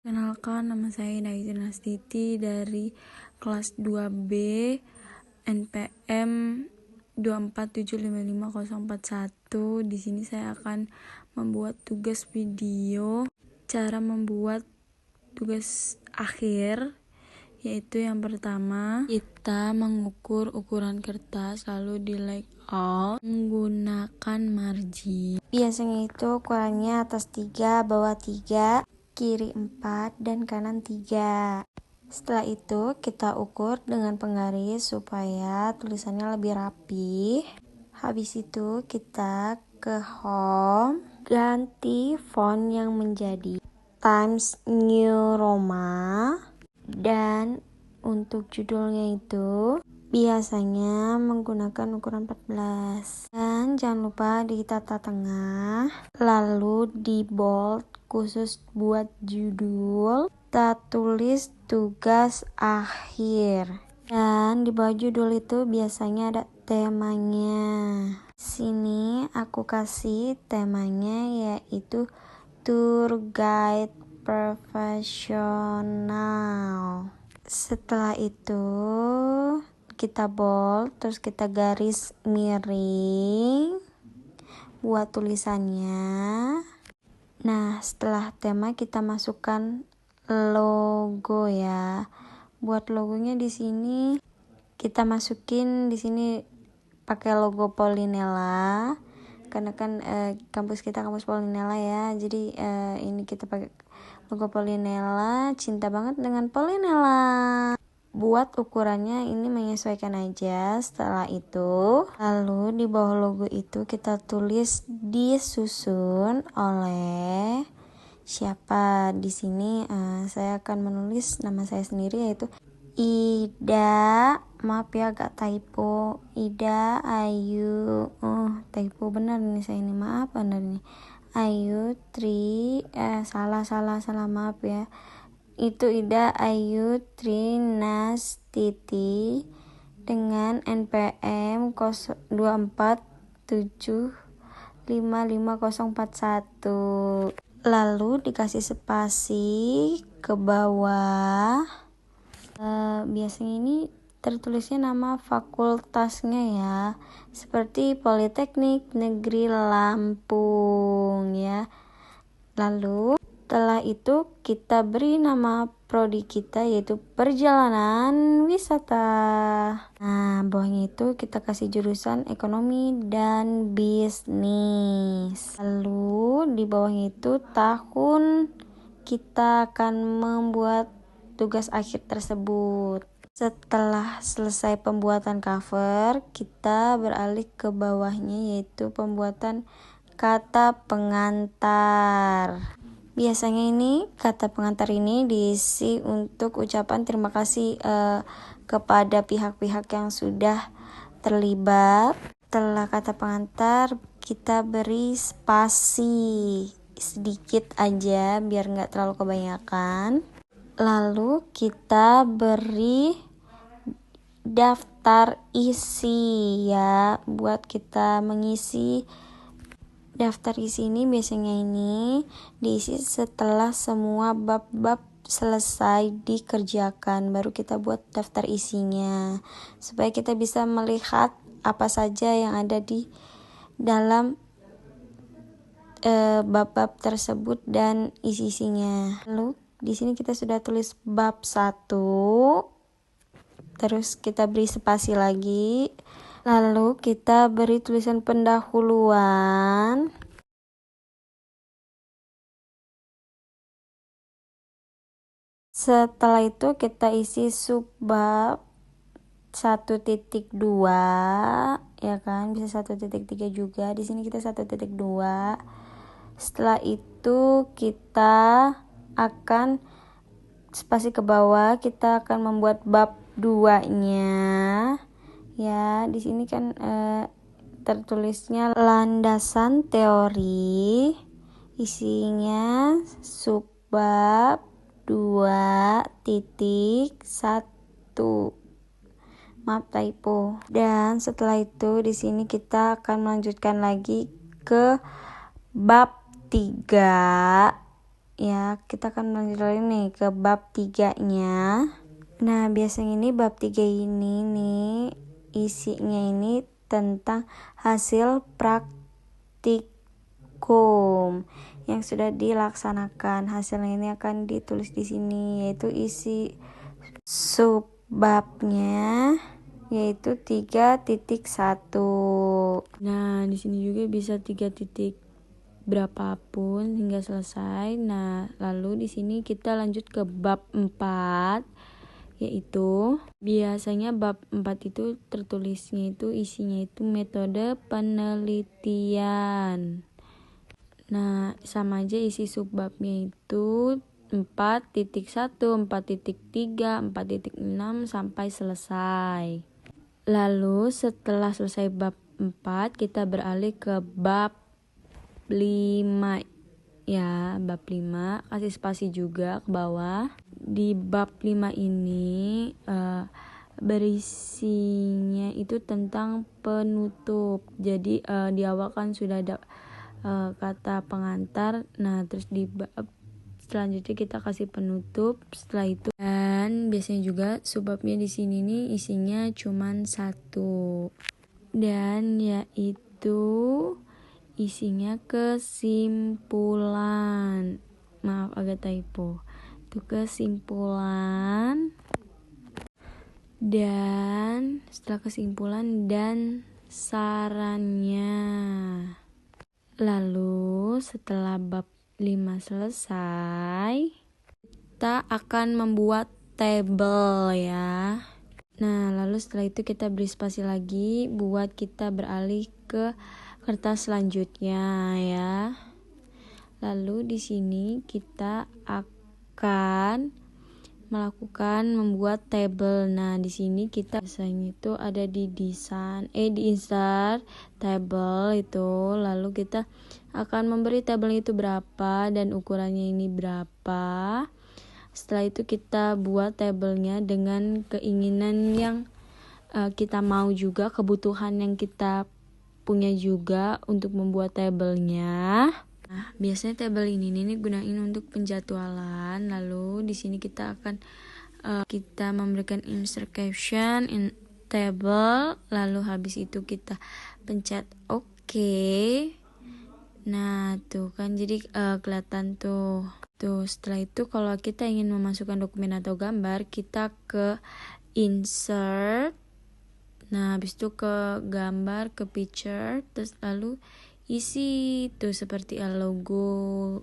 Kenalkan, nama saya Indah Nastiti dari kelas 2B NPM 247554041. Di sini saya akan membuat tugas video cara membuat tugas akhir, yaitu yang pertama kita mengukur ukuran kertas lalu di layout menggunakan margin. Biasanya itu ukurannya atas 3, bawah 3, kiri 4, dan kanan 3. Setelah itu kita ukur dengan penggaris supaya tulisannya lebih rapi. Habis itu kita ke home, ganti font yang menjadi Times New Roman, dan untuk judulnya itu biasanya menggunakan ukuran 14. Dan jangan lupa di tata tengah, lalu di bold khusus buat judul, kita tulis tugas akhir. Dan di bawah judul itu biasanya ada temanya. Sini aku kasih temanya yaitu tour guide profesional. Setelah itu kita bold, terus kita garis miring buat tulisannya. Nah, setelah tema kita masukkan logo ya. Buat logonya di sini kita masukin di sini pakai logo Pollinella. Karena kan kampus kita kampus Pollinella ya. Jadi ini kita pakai logo Pollinella, cinta banget dengan Pollinella. Buat ukurannya ini menyesuaikan aja. Setelah itu, lalu di bawah logo itu kita tulis disusun oleh siapa. Di sini saya akan menulis nama saya sendiri yaitu Ida. Maaf ya agak typo. Ida Ayu. Typo benar nih saya ini. Maaf benar nih. Ayu salah maaf ya. Itu Ida Ayu Trinastiti dengan NPM 247555041. Lalu dikasih spasi ke bawah. Biasanya ini tertulisnya nama fakultasnya ya, seperti Politeknik Negeri Lampung ya. Lalu setelah itu kita beri nama prodi kita yaitu perjalanan wisata. Nah, bawahnya itu kita kasih jurusan ekonomi dan bisnis. Lalu di bawahnya itu tahun kita akan membuat tugas akhir tersebut. Setelah selesai pembuatan cover, kita beralih ke bawahnya yaitu pembuatan kata pengantar. Biasanya ini kata pengantar ini diisi untuk ucapan terima kasih kepada pihak-pihak yang sudah terlibat. Setelah kata pengantar kita beri spasi sedikit aja biar nggak terlalu kebanyakan. Lalu kita beri daftar isi ya, buat kita mengisi. Daftar isi ini biasanya ini diisi setelah semua bab-bab selesai dikerjakan, baru kita buat daftar isinya supaya kita bisa melihat apa saja yang ada di dalam bab-bab tersebut dan isi-isinya. Lalu di sini kita sudah tulis bab 1, terus kita beri spasi lagi. Lalu kita beri tulisan pendahuluan. Setelah itu kita isi subbab 1.2 ya kan, bisa 1.3 juga. Di sini kita 1.2. Setelah itu kita akan spasi ke bawah, kita akan membuat bab 2-nya. Ya, di sini kan tertulisnya landasan teori, isinya subbab 2.1. Maaf typo. Dan setelah itu di sini kita akan melanjutkan lagi ke bab 3 ya, kita akan lanjut lagi nih ke bab 3-nya. Nah, biasanya ini bab 3 ini nih isinya ini tentang hasil praktikum yang sudah dilaksanakan. Hasilnya ini akan ditulis di sini, yaitu isi subbabnya yaitu 3.1. Nah, di sini juga bisa 3 titik berapapun hingga selesai. Nah, lalu di sini kita lanjut ke bab 4, yaitu biasanya bab 4 itu tertulisnya itu isinya itu metode penelitian. Nah, sama aja isi subbabnya itu 4.1, 4.3, 4.6 sampai selesai. Lalu setelah selesai bab 4, kita beralih ke bab 5. Ya, bab 5, kasih spasi juga ke bawah. Di bab 5 ini berisinya itu tentang penutup. Jadi di awal kan sudah ada kata pengantar. Nah, terus di bab selanjutnya kita kasih penutup setelah itu. Dan biasanya juga subbabnya di sini nih isinya cuman 1. Dan yaitu isinya kesimpulan. Maaf agak typo. Itu kesimpulan. Dan setelah kesimpulan dan sarannya. Lalu setelah bab 5 selesai, kita akan membuat tabel ya. Nah, lalu setelah itu kita beri spasi lagi buat kita beralih ke kertas selanjutnya ya. Lalu di sini kita akan melakukan membuat tabel. Nah, di sini kita biasanya itu ada di desain di insert table itu, lalu kita akan memberi tabel itu berapa dan ukurannya ini berapa. Setelah itu kita buat tabelnya dengan keinginan yang kita mau juga, kebutuhan yang kita punya juga untuk membuat tabelnya. Nah, biasanya tabel ini gunain untuk penjadwalan. Lalu di sini kita akan kita memberikan insert caption in table. Lalu habis itu kita pencet OK. Nah, tuh kan jadi kelihatan tuh. Tuh, setelah itu kalau kita ingin memasukkan dokumen atau gambar, kita ke insert. Nah, habis itu ke gambar, ke picture, terus lalu isi tuh seperti logo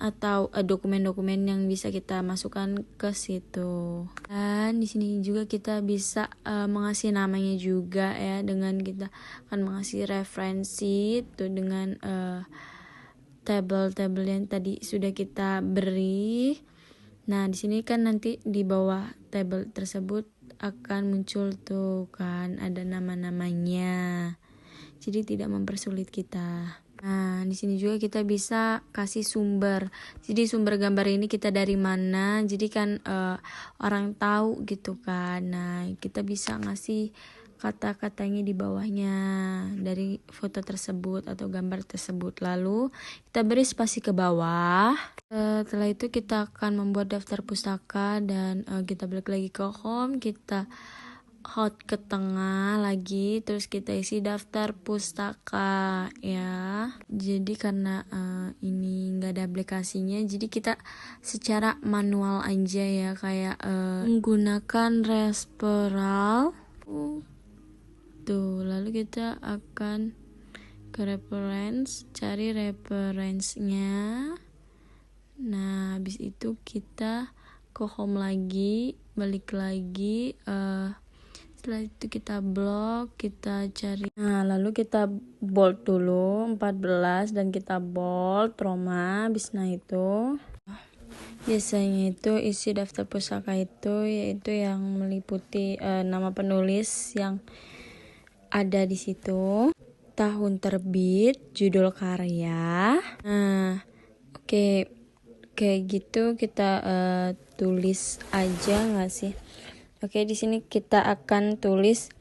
atau dokumen-dokumen yang bisa kita masukkan ke situ. Dan di sini juga kita bisa mengasih namanya juga ya, dengan kita akan mengasih referensi tuh dengan tabel-tabel yang tadi sudah kita beri. Nah, di sini kan nanti di bawah tabel tersebut akan muncul tuh kan ada nama-namanya. Jadi tidak mempersulit kita. Nah, di sini juga kita bisa kasih sumber. Jadi sumber gambar ini kita dari mana? Jadi kan orang tahu gitu kan. Nah, kita bisa ngasih kata-katanya di bawahnya dari foto tersebut atau gambar tersebut. Lalu kita beri spasi ke bawah. Setelah itu kita akan membuat daftar pustaka dan kita balik lagi ke home, kita hot ke tengah lagi, terus kita isi daftar pustaka ya. Jadi karena ini nggak ada aplikasinya, jadi kita secara manual aja ya, kayak menggunakan Resperal tuh. Lalu kita akan ke reference, cari reference-nya. Nah, habis itu kita ke home lagi, balik lagi. Setelah itu kita blok, kita cari. Nah, lalu kita bold dulu 14 dan kita bold Roma. Habis itu biasanya itu isi daftar pustaka itu yaitu yang meliputi nama penulis yang ada di situ, tahun terbit, judul karya. Nah, oke. Kayak gitu kita tulis aja nggak sih? Oke, di sini kita akan tulis